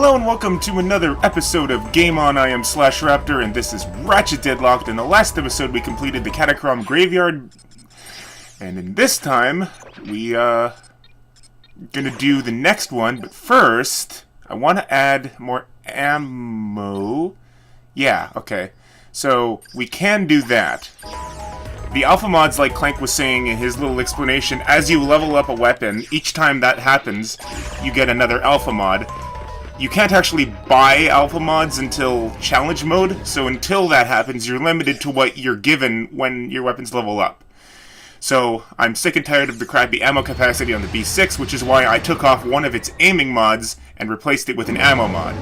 Hello and welcome to another episode of Game On. I am /Raptor and this is Ratchet Deadlocked. In the last episode we completed the Catacomb Graveyard. And in this time, we gonna do the next one, but first, I want to add more ammo. Yeah, okay. So, we can do that. The alpha mods, like Clank was saying in his little explanation, as you level up a weapon, each time that happens, you get another alpha mod. You can't actually buy alpha mods until challenge mode, so until that happens, you're limited to what you're given when your weapons level up. So, I'm sick and tired of the crappy ammo capacity on the B6, which is why I took off one of its aiming mods and replaced it with an ammo mod.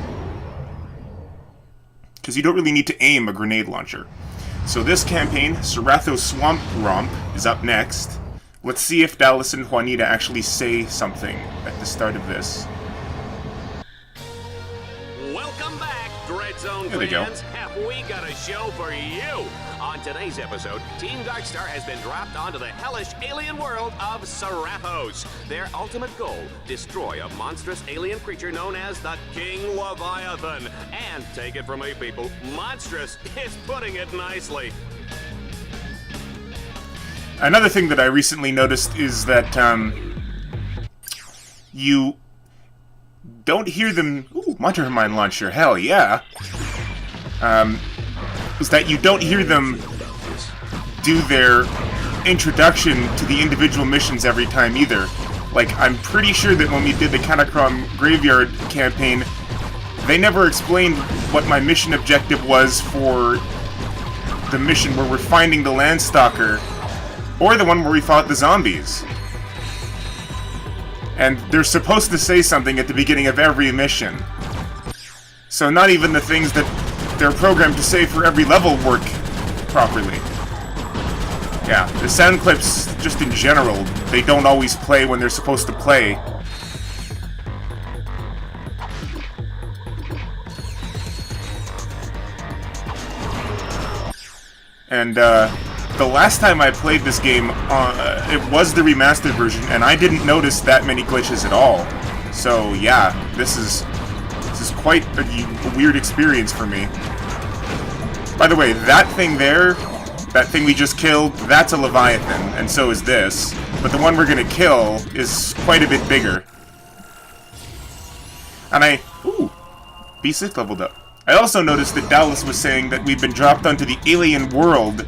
Because you don't really need to aim a grenade launcher. So this campaign, Sarathos Swamp Romp, is up next. Let's see if Dallas and Juanita actually say something at the start of this. Welcome back, Dread Zone fans. Have we got a show for you? On today's episode, Team Darkstar has been dropped onto the hellish alien world of Sarathos. Their ultimate goal, destroy a monstrous alien creature known as the King Leviathan. And take it from me, people, monstrous is putting it nicely. Another thing that I recently noticed is that, you don't hear them... Ooh, Monster Mine Launcher, hell yeah! Is that you don't hear them do their introduction to the individual missions every time either. Like, I'm pretty sure that when we did the Catacomb Graveyard campaign, they never explained what my mission objective was for the mission where we're finding the Landstalker, or the one where we fought the zombies. And they're supposed to say something at the beginning of every mission. So not even the things that they're programmed to say for every level work properly. Yeah, the sound clips, just in general, they don't always play when they're supposed to play. And, the last time I played this game, it was the remastered version, and I didn't notice that many glitches at all. So, yeah, this is quite a weird experience for me. By the way, that thing there, that thing we just killed, that's a Leviathan, and so is this. But the one we're gonna kill is quite a bit bigger. And ooh, B6 leveled up. I also noticed that Dallas was saying that we've been dropped onto the alien world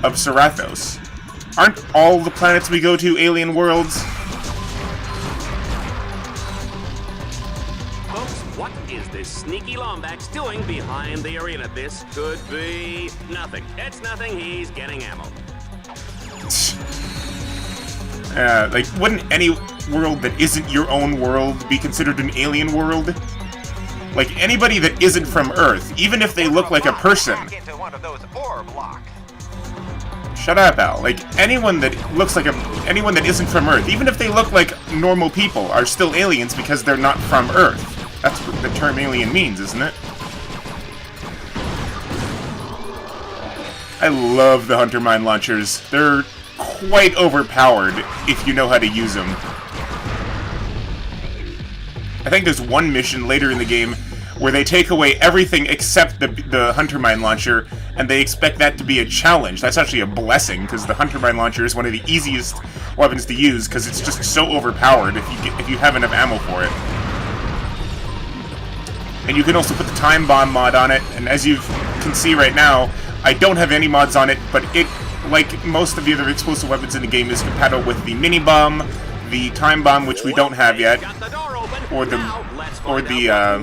of Sarathos. Aren't all the planets we go to alien worlds? What is this sneaky Lombax doing behind the arena? This could be nothing. It's nothing, he's getting ammo. Like, wouldn't any world that isn't your own world be considered an alien world? Like, anybody that isn't from Earth, even if they look like a person. Shut up, Al. Like, anyone that looks like anyone that isn't from Earth, even if they look like normal people, are still aliens because they're not from Earth. That's what the term alien means, isn't it? I love the Hunter Mine Launchers. They're quite overpowered if you know how to use them. I think there's one mission later in the game where they take away everything except the Hunter Mine Launcher, and they expect that to be a challenge. That's actually a blessing, because the Hunter Mine Launcher is one of the easiest weapons to use, because it's just so overpowered if you have enough ammo for it. And you can also put the Time Bomb mod on it, and as you can see right now, I don't have any mods on it, but it, like most of the other explosive weapons in the game, is compatible with the Mini Bomb, the Time Bomb, which we don't have yet, or the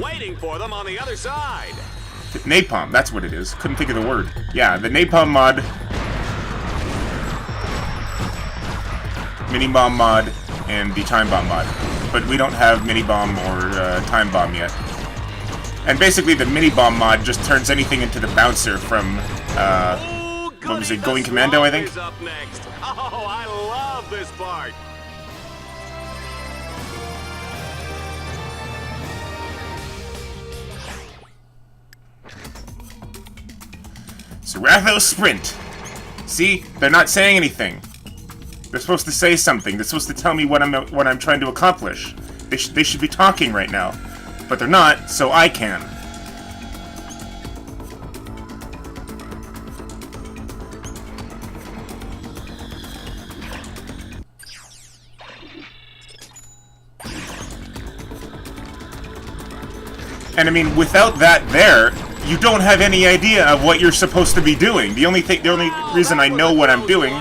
waiting for them on the other side. Napalm, that's what it is. Couldn't think of the word. Yeah, the Napalm mod, Mini Bomb mod, and the Time Bomb mod. But we don't have Mini Bomb or Time Bomb yet. And basically the Mini Bomb mod just turns anything into the bouncer from, what was it, Going Commando, I think? Up next. Oh, I love this part. Sarathos Sprint! See? They're not saying anything. They're supposed to say something. They're supposed to tell me what I'm trying to accomplish. They should be talking right now. but they're not, so I can. And I mean, without that there, you don't have any idea of what you're supposed to be doing. The only reason I know what I'm doing...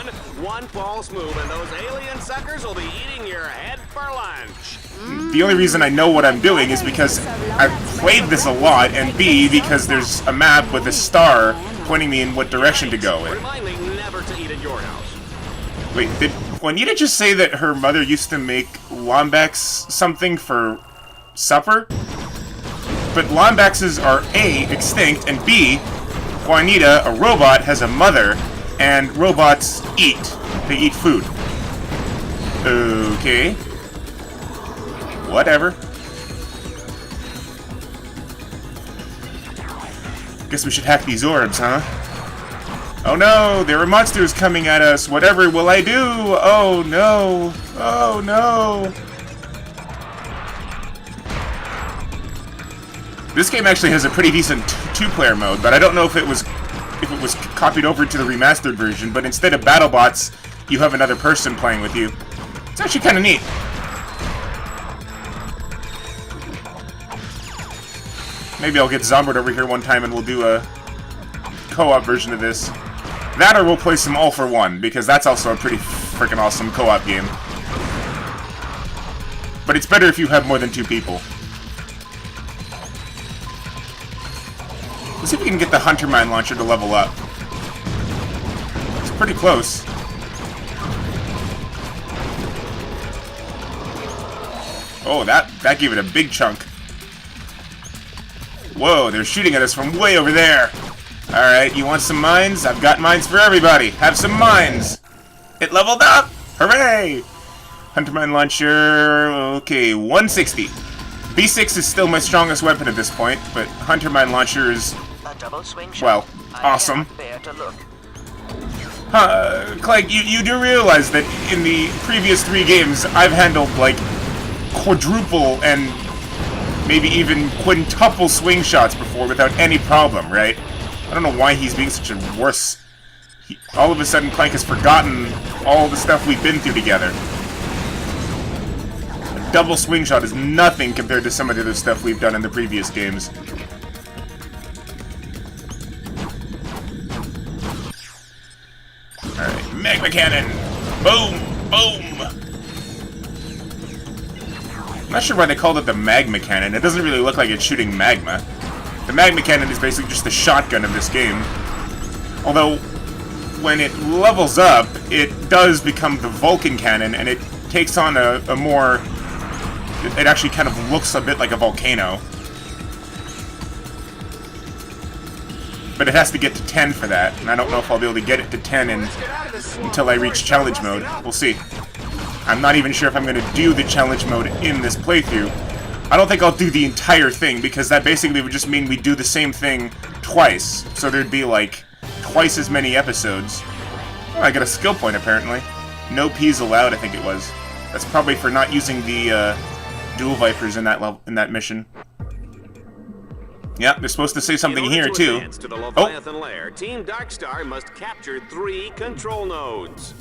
One false move and those alien suckers will be eating your head for lunch. The only reason I know what I'm doing is because I've played this a lot, and B, because there's a map with a star pointing me in what direction to go in. Remind me never to eat at your house. Wait, did Juanita just say that her mother used to make Lombax something for supper? But Lombaxes are A, extinct, and B, Juanita, a robot, has a mother, and robots eat. They eat food. Okay. Whatever. Guess we should hack these orbs, huh? Oh no, there are monsters coming at us. Whatever will I do? Oh no. Oh no. This game actually has a pretty decent two-player mode, but I don't know if it was copied over to the remastered version, but instead of BattleBots, you have another person playing with you. It's actually kind of neat. Maybe I'll get Zombard over here one time and we'll do a co-op version of this. That or we'll play some All for One, because that's also a pretty freaking awesome co-op game. But it's better if you have more than 2 people. Let's see if we can get the Hunter Mine Launcher to level up. It's pretty close. Oh, that gave it a big chunk. Whoa, they're shooting at us from way over there. Alright, you want some mines? I've got mines for everybody. Have some mines. It leveled up. Hooray! Hunter Mine Launcher, okay, 160. B6 is still my strongest weapon at this point, but Hunter Mine Launcher is, well, awesome. Clank, you do realize that in the previous 3 games, I've handled, like, quadruple and maybe even quintuple swing shots before without any problem, right? I don't know why he's being such a wuss. All of a sudden, Clank has forgotten all the stuff we've been through together. A double swing shot is nothing compared to some of the other stuff we've done in the previous games. Alright, Magma Cannon! Boom! Boom! I'm not sure why they called it the Magma Cannon. It doesn't really look like it's shooting magma. The Magma Cannon is basically just the shotgun of this game. Although, when it levels up, it does become the Vulcan Cannon, and it takes on a more... It actually kind of looks a bit like a volcano. But it has to get to 10 for that, and I don't know if I'll be able to get it to 10 until I reach challenge mode. We'll see. I'm not even sure if I'm going to do the challenge mode in this playthrough. I don't think I'll do the entire thing, because that basically would just mean we do the same thing twice. So there'd be, like, twice as many episodes. Oh, I got a skill point, apparently. No P's allowed, I think it was. That's probably for not using the dual Vipers in that mission. Yep, they're supposed to say something here, too. To the Leviathan lair, Team Darkstar must capture 3 control nodes.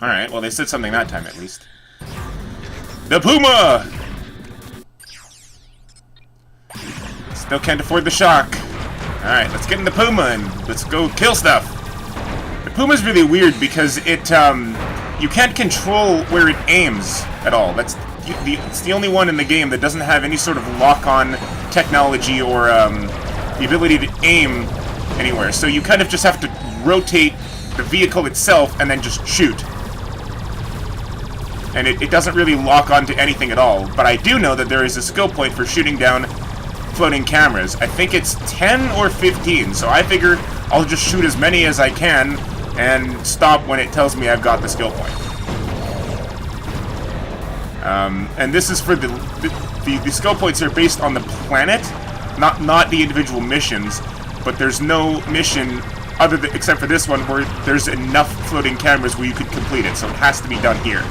Alright, well, they said something that time, at least. The Puma! Still can't afford the shock. Alright, let's get in the Puma and let's go kill stuff. The Puma's really weird because it, you can't control where it aims at all. It's the only one in the game that doesn't have any sort of lock-on technology or, the ability to aim anywhere. So you kind of just have to rotate the vehicle itself and then just shoot. And it doesn't really lock onto anything at all. But I do know that there is a skill point for shooting down floating cameras. I think it's 10 or 15, so I figure I'll just shoot as many as I can and stop when it tells me I've got the skill point. And this is for the skill points are based on the planet, not the individual missions, but there's no mission except for this one where there's enough floating cameras where you could complete it, so it has to be done here.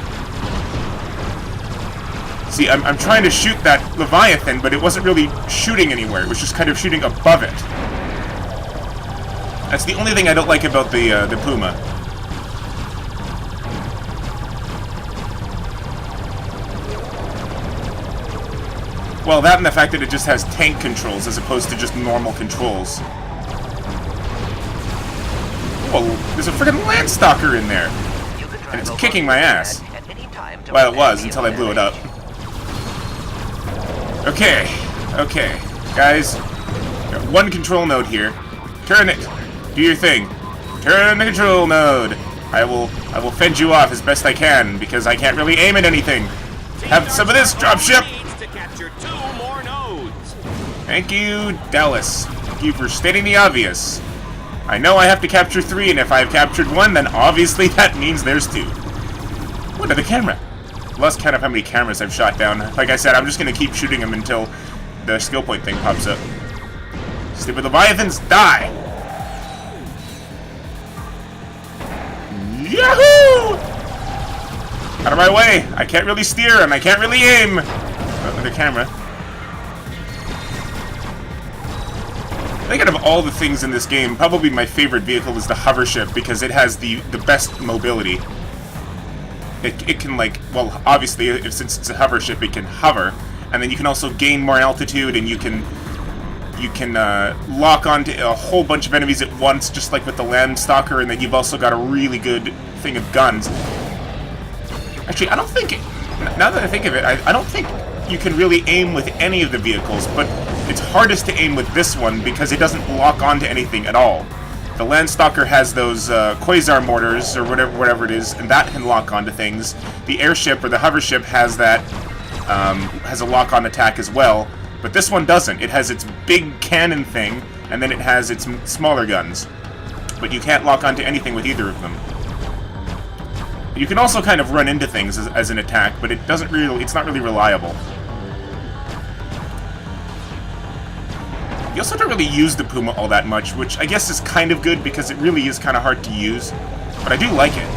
See, I'm trying to shoot that Leviathan, but it wasn't really shooting anywhere. It was just kind of shooting above it. That's the only thing I don't like about the Puma. Well, that and the fact that it just has tank controls as opposed to just normal controls. Whoa, there's a freaking Landstalker in there. And it's kicking my ass. Well, it was, until I blew it up. Okay, okay. Guys, got one control node here. Turn it. Do your thing. Turn the control node. I will fend you off as best I can, because I can't really aim at anything. Have some of this, dropship! Thank you, Dallas. Thank you for stating the obvious. I know I have to capture 3, and if I've captured 1, then obviously that means there's 2. What, the camera? Lost count of how many cameras I've shot down. Like I said, I'm just gonna keep shooting them until the skill point thing pops up. Stupid Leviathans, die! Yahoo! Out of my way! I can't really steer, and I can't really aim! Oh, the camera. I think out of all the things in this game, probably my favorite vehicle is the hover ship because it has the best mobility. It can, like, well, obviously, since it's a hover ship, it can hover, and then you can also gain more altitude, and you can lock onto a whole bunch of enemies at once, just like with the Landstalker, and then you've also got a really good thing of guns. Actually, I don't think, now that I think of it, I don't think you can really aim with any of the vehicles, but it's hardest to aim with this one because it doesn't lock onto anything at all. The Landstalker has those quasar mortars, or whatever it is, and that can lock onto things. The airship, or the hover ship, has that, has a lock-on attack as well, but this one doesn't. It has its big cannon thing, and then it has its smaller guns. But you can't lock onto anything with either of them. You can also kind of run into things as an attack, but it doesn't really, it's not really reliable. You also don't really use the Puma all that much, which I guess is kind of good because it really is kind of hard to use. But I do like it.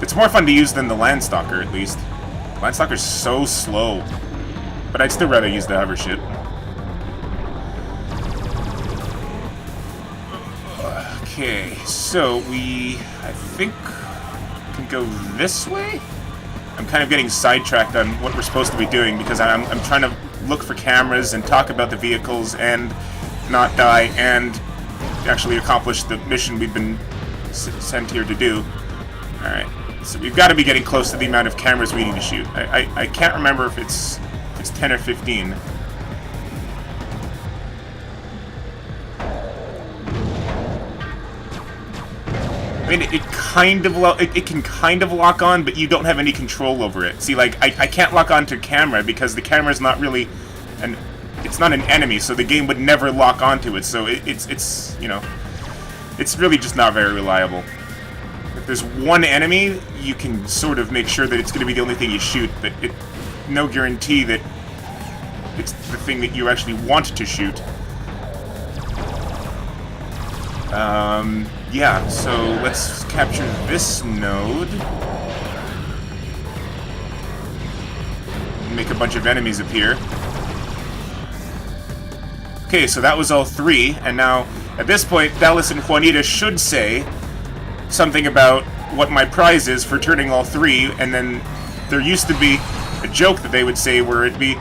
It's more fun to use than the Landstalker, at least. The Landstalker's so slow. But I'd still rather use the hover ship. Okay, so I think, can go this way? I'm kind of getting sidetracked on what we're supposed to be doing because I'm trying to look for cameras and talk about the vehicles and not die and actually accomplish the mission we've been sent here to do. Alright, so we've got to be getting close to the amount of cameras we need to shoot. I can't remember if it's 10 or 15. I mean, it can kind of lock on, but you don't have any control over it. See, like, I can't lock onto camera because the camera's not really it's not an enemy, so the game would never lock onto it. So it's you know, it's really just not very reliable. If there's one enemy, you can sort of make sure that it's going to be the only thing you shoot, but no guarantee that it's the thing that you actually want to shoot. Yeah, so let's capture this node. Make a bunch of enemies appear. Okay, so that was all 3, and now, at this point, Dallas and Juanita should say something about what my prize is for turning all 3, and then there used to be a joke that they would say where it'd be,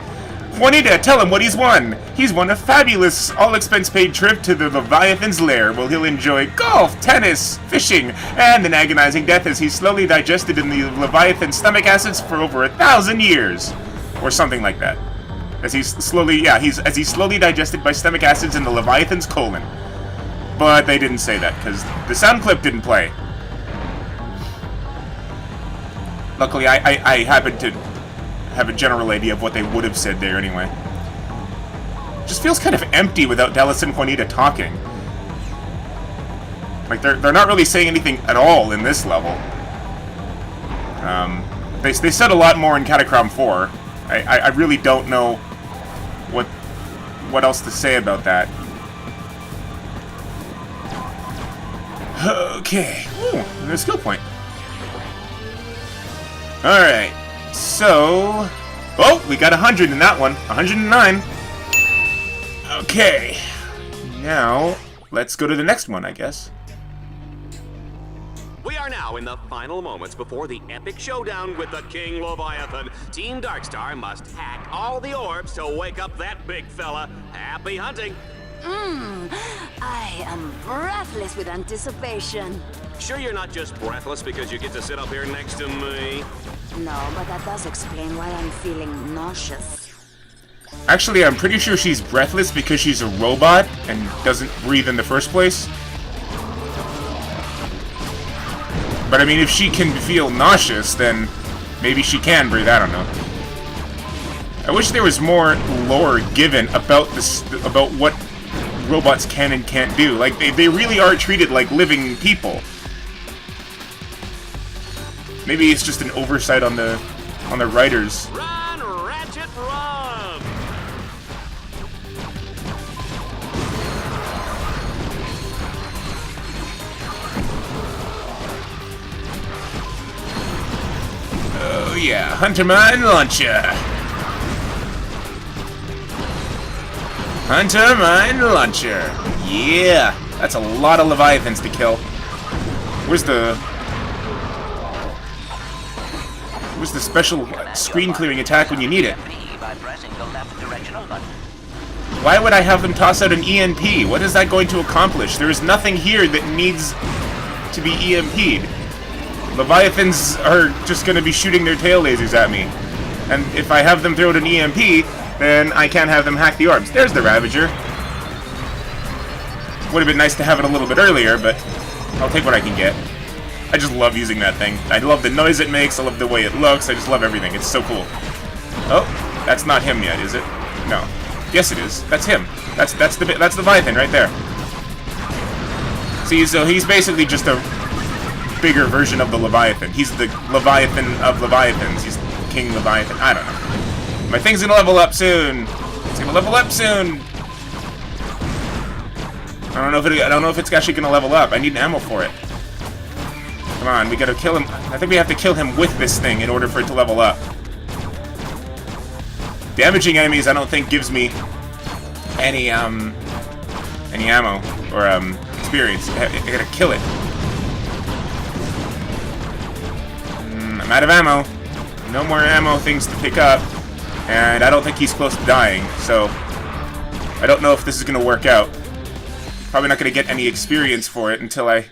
Juanita, tell him what he's won! He's won a fabulous, all-expense-paid trip to the Leviathan's lair, where he'll enjoy golf, tennis, fishing, and an agonizing death as he's slowly digested in the Leviathan's stomach acids for over 1,000 years. Or something like that. As he's slowly digested by stomach acids in the Leviathan's colon. But they didn't say that, because the sound clip didn't play. Luckily, I happened to have a general idea of what they would have said there anyway. It just feels kind of empty without Dallas and Juanita talking. Like, they're not really saying anything at all in this level. They said a lot more in Catacrom 4. I really don't know what else to say about that. Okay. Ooh, there's a skill point. Alright, so... Oh, we got 100 in that one. 109. Okay. Now, let's go to the next one, I guess. We are now in the final moments before the epic showdown with the King Leviathan. Team Darkstar must hack all the orbs to wake up that big fella. Happy hunting! I am breathless with anticipation. Sure you're not just breathless because you get to sit up here next to me? No, but that does explain why I'm feeling nauseous. Actually, I'm pretty sure she's breathless because she's a robot and doesn't breathe in the first place. But I mean, if she can feel nauseous, then maybe she can breathe. I don't know. I wish there was more lore given about this, about what robots can and can't do. Like, they really are treated like living people. Maybe it's just an oversight on the writers. Run, Ratchet, run! Oh yeah, Hunter Mine Launcher. Hunter Mine Launcher. Yeah, that's a lot of Leviathans to kill. Where's the special screen clearing attack when you need it? Why would I have them toss out an EMP? What is that going to accomplish? There is nothing here that needs to be EMP'd. Leviathans are just going to be shooting their tail lasers at me. And if I have them throw out an EMP, then I can't have them hack the orbs. There's the Ravager. Would have been nice to have it a little bit earlier, but I'll take what I can get. I just love using that thing. I love the noise it makes, I love the way it looks, I just love everything. It's so cool. Oh, that's not him yet, is it? No. Yes, it is. That's him. That's Leviathan right there. See, so he's basically just a bigger version of the Leviathan. He's the Leviathan of Leviathans. He's King Leviathan. I don't know. My thing's gonna level up soon. It's gonna level up soon. I don't know if it's actually gonna level up. I need ammo for it. Come on, we gotta kill him. I think we have to kill him with this thing in order for it to level up. Damaging enemies, I don't think gives me any ammo or experience. I gotta kill it. I'm out of ammo. No more ammo things to pick up, and I don't think he's close to dying. So I don't know if this is gonna work out. Probably not gonna get any experience for it until I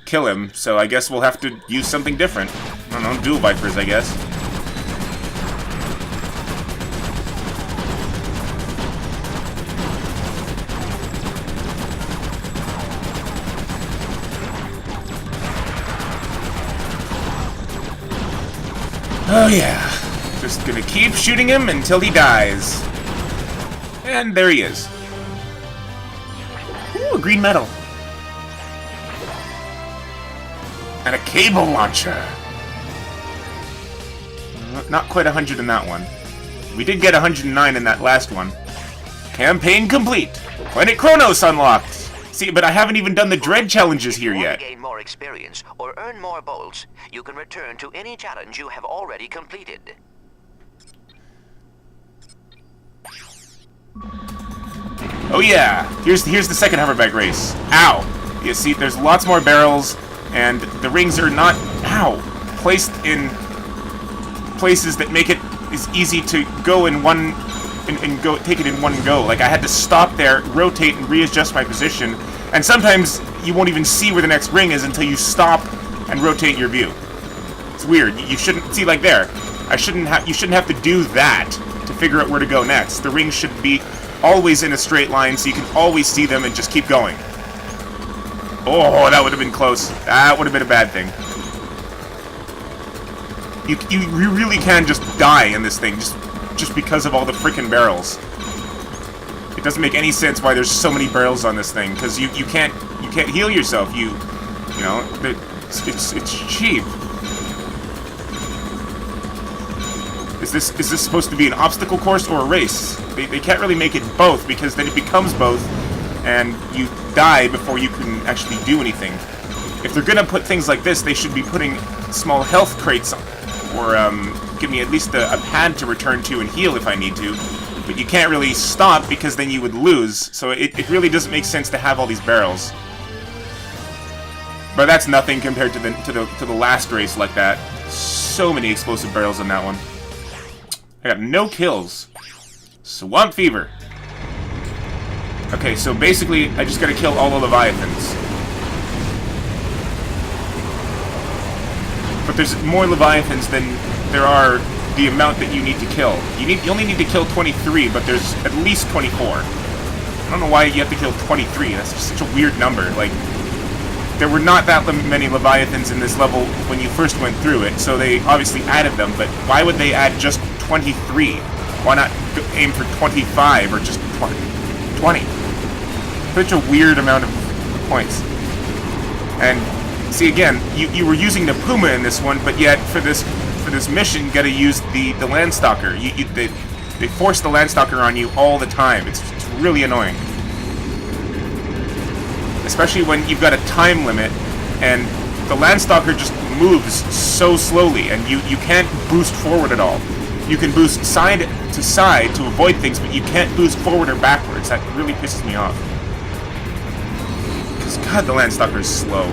kill him. So I guess we'll have to use something different. I don't know, dual vipers, I guess. Oh yeah, just gonna keep shooting him until he dies. And there he is. Ooh, green metal. And a cable launcher. Not quite 100 in that one. We did get 109 in that last one. Campaign complete. Planet Kronos unlocked. See, but I haven't even done the Dread challenges here yet. To gain more experience or earn more bolts, you can return to any challenge you have already completed. Oh yeah, here's the second hoverback race. Ow! You see, there's lots more barrels, and the rings are not, placed in places that make it as easy to go in one, and go take it in one go. Like, I had to stop there, rotate, and readjust my position, and sometimes you won't even see where the next ring is until you stop and rotate your view. It's weird. You shouldn't see, like there. You shouldn't have to do that to figure out where to go next. The rings should be always in a straight line, so you can always see them and just keep going. Oh, that would have been close. That would have been a bad thing. You really can just die in this thing just because of all the freaking barrels. It doesn't make any sense why there's so many barrels on this thing, because you can't heal yourself. You know, it's cheap. Is this supposed to be an obstacle course or a race? They can't really make it both, because then it becomes both, and you die before you can actually do anything. If they're gonna put things like this, they should be putting small health crates or give me at least a pad to return to and heal if I need to. But you can't really stop because then you would lose. So it really doesn't make sense to have all these barrels. But that's nothing compared to the last race like that. So many explosive barrels in that one. I got no kills. Swamp Fever. Okay, so basically I just gotta kill all the Leviathans. But there's more Leviathans than there are the amount that you need to kill. You only need to kill 23, but there's at least 24. I don't know why you have to kill 23. That's just such a weird number. Like, there were not that many Leviathans in this level when you first went through it, so they obviously added them, but why would they add just 23? Why not aim for 25 or just 20? Such a weird amount of points. And see, again, you were using the Puma in this one, but yet for this mission, you gotta use the Landstalker. They force the Landstalker on you all the time. It's really annoying. Especially when you've got a time limit, and the Landstalker just moves so slowly, and you can't boost forward at all. You can boost side to side to avoid things, but you can't boost forward or backwards. That really pisses me off. Because, God, the Landstalker is slow.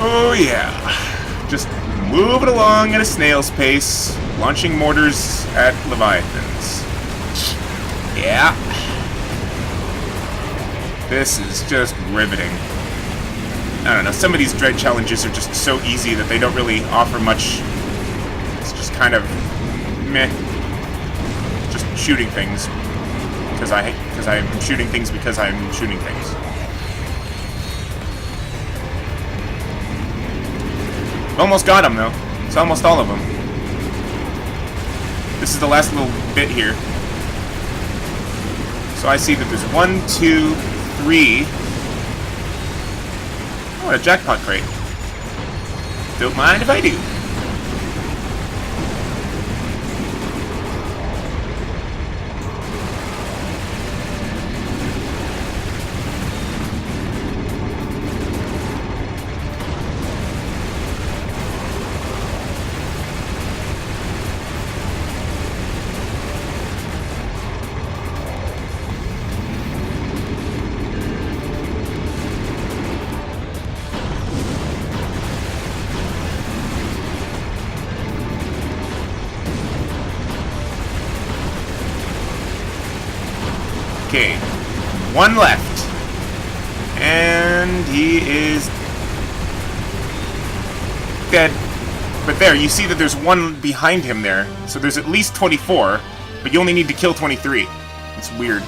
Oh yeah, just moving along at a snail's pace, launching mortars at Leviathans. Yeah. This is just riveting. I don't know, some of these dread challenges are just so easy that they don't really offer much. It's just kind of meh. Just shooting things. Because I'm shooting things because I'm shooting things. Almost got him, though. It's almost all of them. This is the last little bit here. So I see that there's 1, 2, 3. Oh, a jackpot crate. Don't mind if I do. Okay, one left. And he is dead. But there, you see that there's one behind him there. So there's at least 24, but you only need to kill 23. It's weird.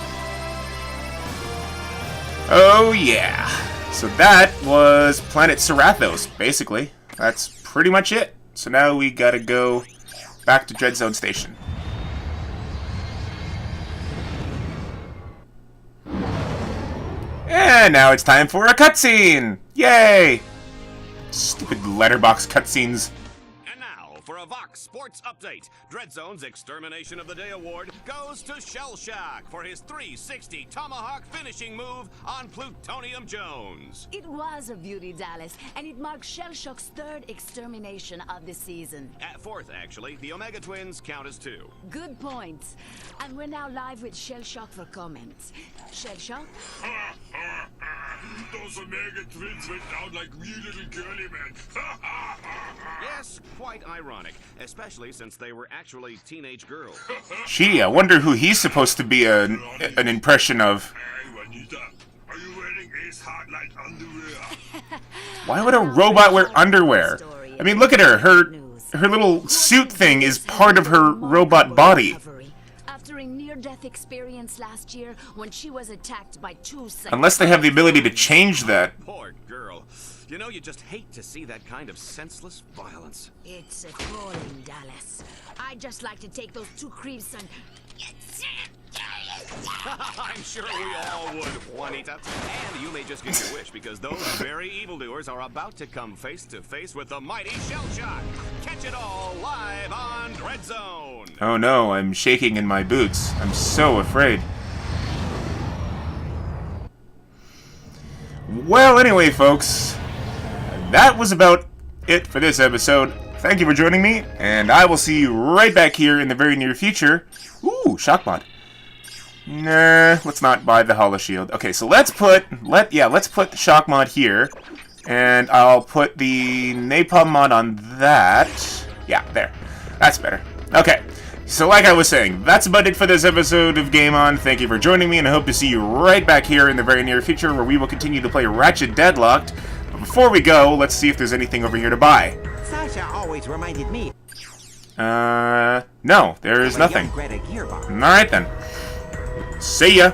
Oh yeah. So that was Planet Sarathos, basically. That's pretty much it. So now we gotta go back to Dread Zone Station. And now it's time for a cutscene! Yay! Stupid letterbox cutscenes. And now, for a Vox Sports Update, Dreadzone's Extermination of the Day award goes to Shell Shock for his 360 Tomahawk finishing move on Plutonium Jones. It was a beauty, Dallas, and it marks Shell Shock's third extermination of the season. At fourth, actually, the Omega Twins count as 2. Good points. And we're now live with Shell Shock for comments. Shell Shock? Those Omega Twins went down like real little girly men. Yes, quite ironic, especially since they were actually teenage girls. Gee, I wonder who he's supposed to be an impression of. Hey, Juanita, are you wearing Ace Hardlight underwear? Why would a robot wear underwear? I mean, look at her. Her little suit thing is part of her robot body. After a near-death experience last year when she was attacked by 2 Unless they have the ability to change that. Poor girl. You know, you just hate to see that kind of senseless violence. It's appalling, Dallas. I'd just like to take those 2 creeps and I'm sure we all would, Juanita. And you may just get your wish, because those very evildoers are about to come face to face with the mighty Shell Shock. Catch it all live on Dread Zone. Oh no, I'm shaking in my boots. I'm so afraid. Well, anyway, folks, that was about it for this episode. Thank you for joining me, and I will see you right back here in the very near future. Ooh, shock mod. Nah, let's not buy the Hollow Shield. Okay, so let's put the shock mod here, and I'll put the napalm mod on that. Yeah, there. That's better. Okay, so like I was saying, that's about it for this episode of Game On. Thank you for joining me, and I hope to see you right back here in the very near future, where we will continue to play Ratchet Deadlocked. But before we go, let's see if there's anything over here to buy. Sasha always reminded me. No, there is nothing. Greta Gearbox. Alright then. See ya!